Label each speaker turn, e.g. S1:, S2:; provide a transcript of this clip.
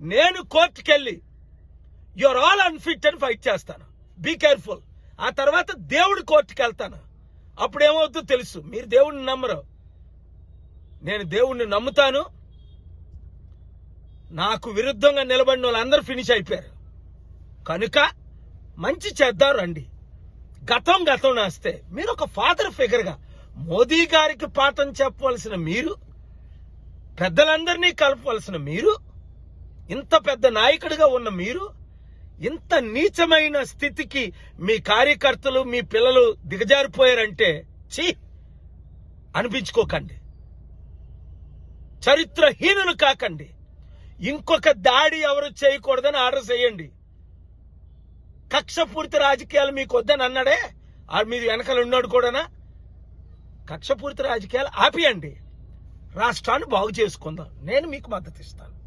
S1: నేను కోర్టుకెళ్ళి you're all unfit అని ఫైట్ చేస్తాను. Be careful. ఆ తర్వాత దేవుడి కోర్టుకి వెళ్తాను. అప్పుడు ఏమవుతుందో తెలుసు. మీరు దేవుడిని నమ్మరు, నేను దేవుణ్ణి నమ్ముతాను. నాకు విరుద్ధంగా నిలబడిన వాళ్ళందరూ ఫినిష్ అయిపోయారు. కనుక మంచి చేద్దాం రండి. గతం నేస్తే మీరు ఒక ఫాదర్ ఫిగర్గా మోదీ గారికి పాఠం చెప్పవలసిన మీరు, పెద్దలందరినీ కలపవలసిన మీరు, ఇంత పెద్ద నాయకుడిగా ఉన్న మీరు ఇంత నీచమైన స్థితికి మీ కార్యకర్తలు మీ పిల్లలు దిగజారిపోయారంటే ఛీ అనిపించుకోకండి. చరిత్రహీనులు కాకండి. ఇంకొక దాడి ఎవరు చేయకూడదని ఆర్డర్ చేయండి. కక్షపూరిత రాజకీయాలు మీకు వద్దని అన్నాడే మీరు వెనకాల ఉన్నాడు కూడానా? కక్షపూరిత రాజకీయాలు ఆపియండి. రాష్ట్రాన్ని బాగు చేసుకుందాం. నేను మీకు మద్దతు ఇస్తాను.